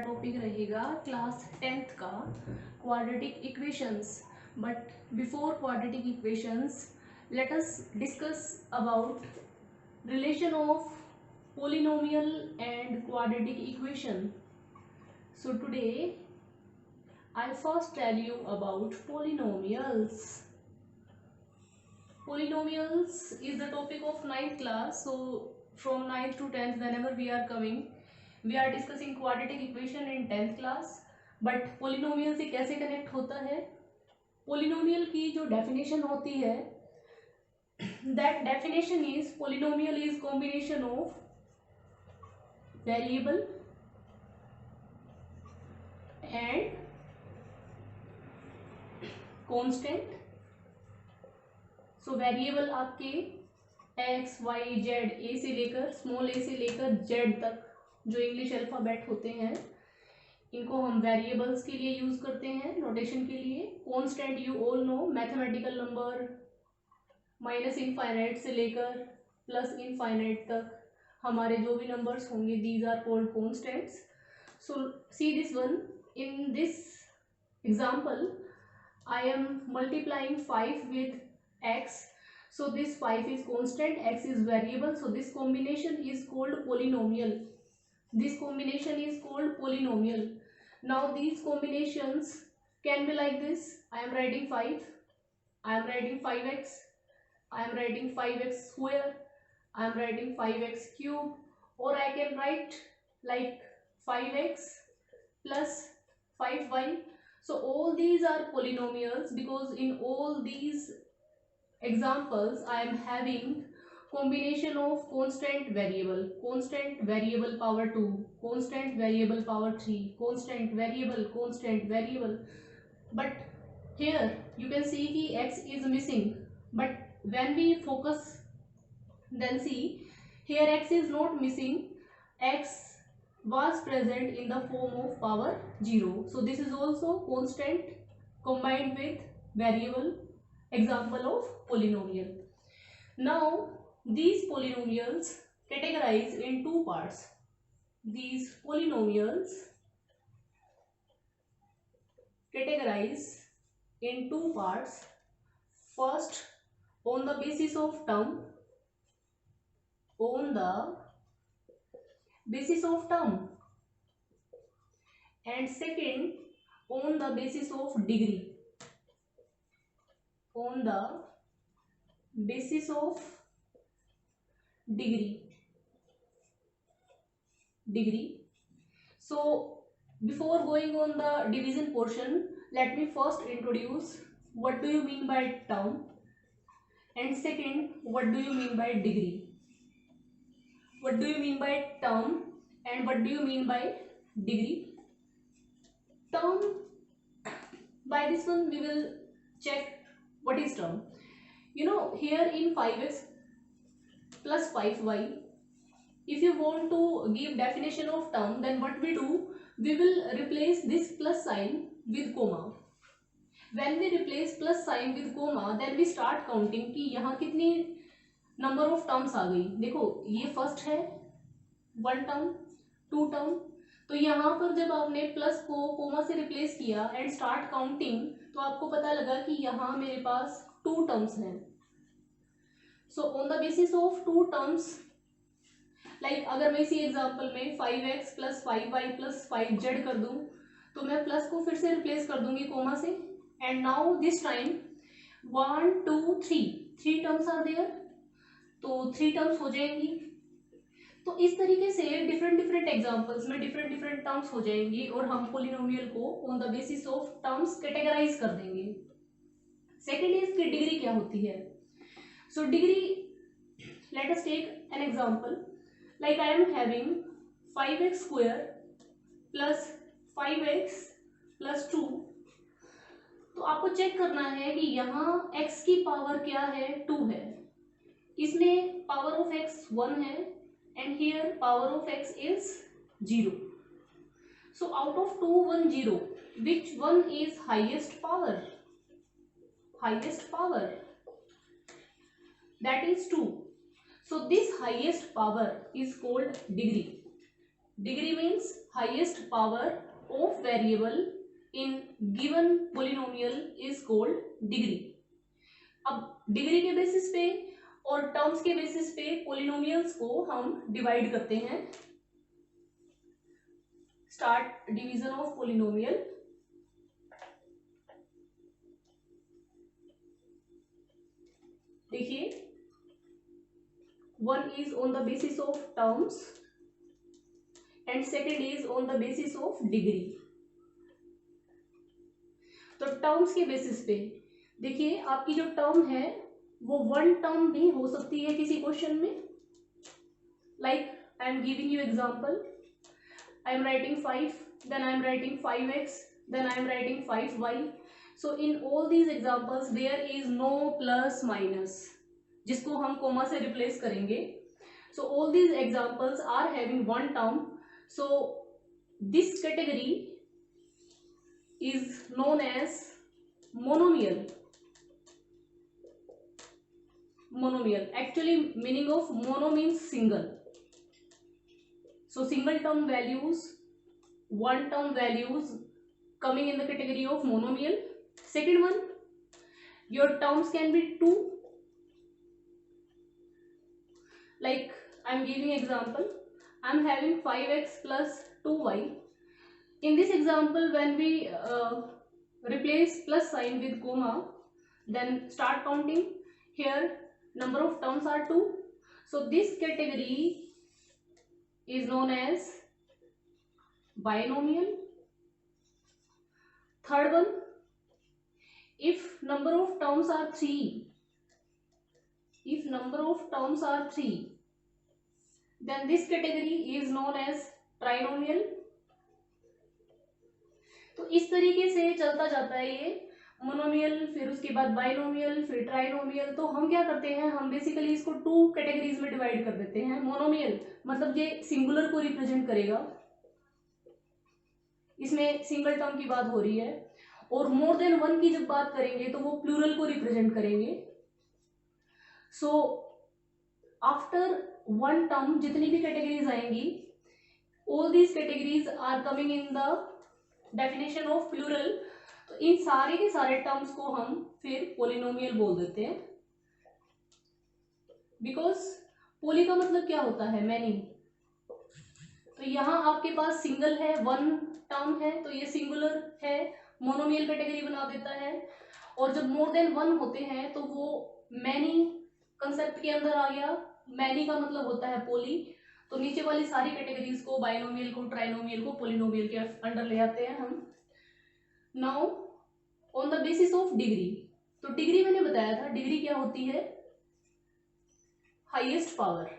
Topic रहेगा class 10th का quadratic equations. But before quadratic equations let us discuss about relation of polynomial and quadratic equation. So today I first tell you about polynomials. Polynomials is the topic of 9th class. So from 9th to 10th whenever we are coming, we are discussing quadratic equation in 10th class. But polynomial से कैसे connect होता है? Polynomial की जो definition होती है, that definition is polynomial is combination of variable and constant. So variable आपके x, y, z, a से लेकर स्मॉल a से लेकर z तक जो इंग्लिश अल्फाबेट होते हैं इनको हम वेरिएबल्स के लिए यूज करते हैं नोटेशन के लिए। Constant you all know, mathematical number minus infinite से लेकर प्लस इनफाइनाइट तक हमारे जो भी नंबर्स होंगे these are called constants. So see this one, in this example I am multiplying 5 with x, so this 5 is constant, x is variable, so this combination is called polynomial. This combination is called polynomial. Now these combinations can be like this. I am writing 5, I am writing 5x, I am writing 5x square, I am writing 5x cube, or I can write like 5x plus 5y. So all these are polynomials because in all these examples I am having combination of constant variable power 2, constant variable power 3, constant variable. But here you can see कि x is missing, but when we focus then see here x is not missing, x was present in the form of power 0. So this is also constant combined with variable, example of polynomial. Now these polynomials categorize in two parts. These polynomials categorize in two parts. First, on the basis of term, and second on the basis of degree, degree. So before going on the division portion, let me first introduce what do you mean by term, and second what do you mean by degree. What do you mean by term and what do you mean by degree? Term, by this one we will check what is term. You know, here in 5x plus 5y, if you want to give definition of term, then what we do, we will replace this plus sign with comma. When we replace plus sign with comma, then we start counting कि यहाँ कितनी number of terms आ गई। देखो ये first है, one term, to term, तो यहाँ पर जब आपने प्लस को कोमा से रिप्लेस किया एंड स्टार्ट काउंटिंग, तो आपको पता लगा कि यहाँ मेरे पास टू टर्म्स हैं। So on the basis of two terms, like अगर मैं इसी एग्जांपल में 5x plus 5y plus 5z कर दूं, तो मैं प्लस को फिर से रिप्लेस कर दूंगी कोमा से, and now this time 1 2 3 terms are there, तो 3 टर्म्स हो जाएंगी। तो इस तरीके से डिफरेंट एग्जांपल्स में डिफरेंट टर्म्स हो जाएंगी और हम पोलिनोमियल को on the basis of terms categorise कर देंगे। सेकेंड इज की डिग्री क्या होती है। So degree, let us take an example, like I am having 5x square plus 5x plus 2। तो आपको चेक करना है कि यहाँ x की पावर क्या है, 2 है, इसमें पावर ऑफ x 1 है and here power of x is 0. So out of 2 1 0, which one is highest power? That is 2. So this highest power is called degree. Degree means highest power of variable in given polynomial is called degree. अब degree के basis पे और terms के basis पे polynomials को हम divide करते हैं. Start division of polynomial. देखिए, one is on the basis of terms and second is on the basis of degree. तो टर्म्स के बेसिस पे देखिए, आपकी जो टर्म है वो वन टर्म भी हो सकती है किसी क्वेश्चन में. Like I am giving you example. I am writing 5, then I am writing 5x, then I am writing 5y. So in all these examples there is no plus minus, जिसको हम coma से replace करेंगे. So all these examples are having one term. So this category is known as monomial. Monomial. Actually meaning of mono means single. So single term values, one term values coming in the category of monomial. Second one, your terms can be two. Like I am giving example. I am having 5x plus 2y. In this example, when we replace plus sign with comma, then start counting. Here number of terms are 2. So this category is known as binomial. Third one, if number of terms are 3, then this category is known as trinomial. तो इस तरीके से चलता जाता है ये monomial, फिर उसके बाद बाइनोमियल, फिर ट्राइनोमियल. तो हम क्या करते हैं, हम बेसिकली इसको टू कैटेगरीज में डिवाइड कर देते हैं. मोनोमियल मतलब ये सिंगुलर को रिप्रेजेंट करेगा, इसमें सिंगल टर्म की बात हो रही है. और मोर देन वन की जब बात करेंगे तो वो प्लूरल को रिप्रेजेंट करेंगे. सो आफ्टर वन टर्म जितनी भी कैटेगरीज आएंगी, all these categories are coming in the definition of plural. तो इन सारे के सारे टर्म्स को हम फिर पोलिनोमियल बोल देते हैं. बिकॉज पोली का मतलब क्या होता है, मैनी. तो यहाँ आपके पास सिंगल है, वन टर्म है, तो ये सिंगुलर है, मोनोमियल कैटेगरी बना देता है. और जब मोर देन वन होते हैं तो वो मैनी कंसेप्ट के अंदर आ गया. मैनी का मतलब होता है पोली. तो नीचे वाली सारी कैटेगरीज को, बाइनोमियल को, ट्राइनोमियल को, पोलिनोमियल के अंडर ले आते हैं हम. Now on the basis of degree. तो डिग्री मैंने बताया था, डिग्री क्या होती है, हाईएस्ट पावर.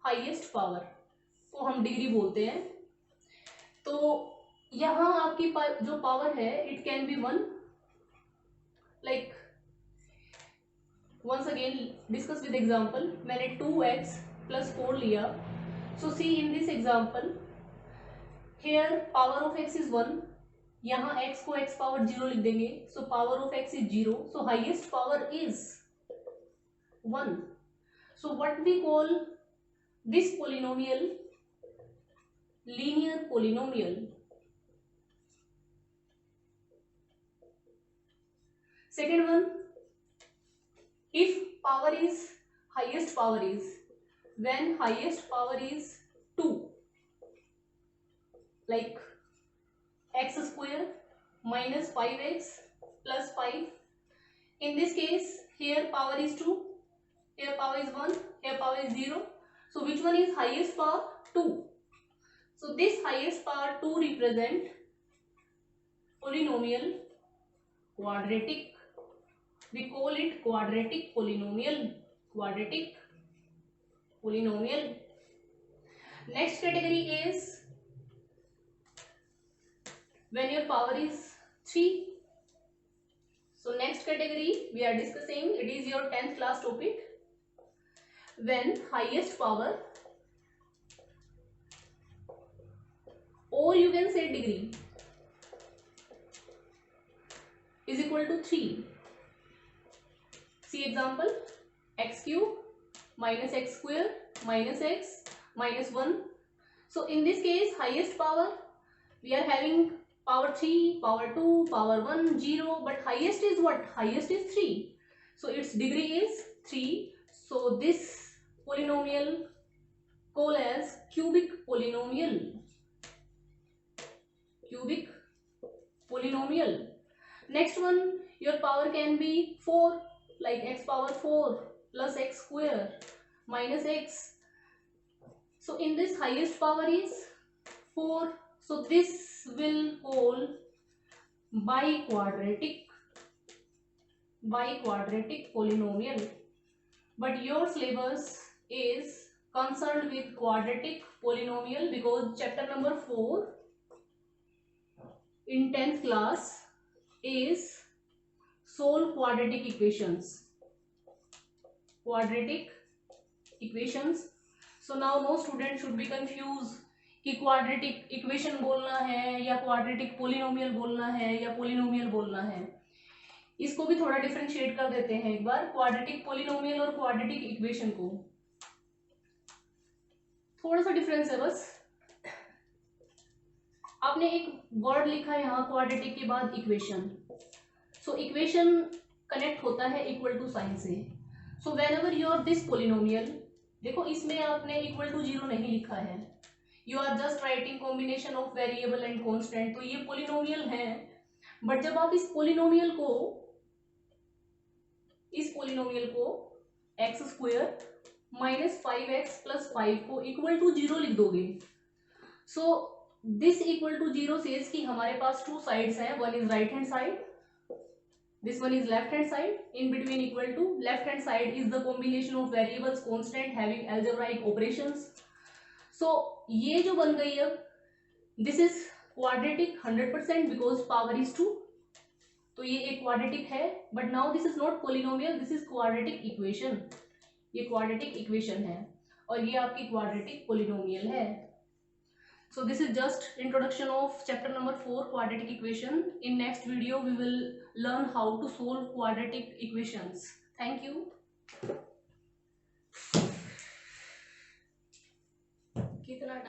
हाईएस्ट पावर को हम डिग्री बोलते हैं. तो यहां आपकी जो पावर है, it can be one. Like once again discuss with example. मैंने 2x plus 4 लिया. So see in this example, here power of x is 1. यहाँ x को x power 0 लिख देंगे. so power of x is 0. so highest power is 1. so what we call this polynomial, linear polynomial. Second one, if power is, highest power is, when highest power is 2, like x square minus 5x plus 5. In this case, here power is 2, here power is 1, here power is 0. So which one is highest power? 2. So this highest power 2 represent polynomial quadratic. We call it quadratic polynomial. Quadratic polynomial. Next category is when your power is 3. So next category we are discussing, it is your 10th class topic. When highest power, or you can say degree, is equal to 3. See example, x cube minus x square minus x minus 1. So in this case, highest power we are having power 3, power 2, power 1, 0, but highest is what? Highest is 3. So its degree is 3. So this polynomial called as cubic polynomial. Cubic polynomial. Next one, your power can be 4, like x power 4 plus x square minus x. So in this, highest power is 4. So this will call biquadratic polynomial. But your syllabus is concerned with quadratic polynomial because chapter number 4 in 10th class is solve quadratic equations. So now no student should be confused कि quadratic equation बोलना है या quadratic polynomial बोलना है या polynomial बोलना है. इसको भी थोड़ा डिफरेंशिएट कर देते हैं एक बार. क्वाड्रेटिक पोलिनोमियल और क्वाड्रेटिक इक्वेशन को थोड़ा सा डिफरेंस है बस. आपने एक वर्ड लिखा है यहाँ क्वाड्रेटिक के बाद इक्वेशन. सो इक्वेशन कनेक्ट होता है इक्वल टू साइन से. So whenever you are this polynomial, देखो इसमें आपने इक्वल टू 0 नहीं लिखा है. You are just writing combination of variable and constant. तो ये पोलिनोमियल है. बट जब आप इस पोलिनोमियल को x square minus 5x plus 5 को इक्वल टू 0 लिख दोगे. So this equal to 0 says कि हमारे पास 2 साइड्स हैं. One is right hand side, this one is left hand side. In between equal to, left hand side is the combination of variables constant having algebraic operations. So ये जो बन गई अब, this is quadratic 100% because power is 2. तो ये एक quadratic है. But now this is not polynomial, this is quadratic equation. ये quadratic equation है और ये आपकी quadratic polynomial है. So this is just introduction of chapter number 4 quadratic equation. In next video we will learn how to solve quadratic equations. Thank you. कितना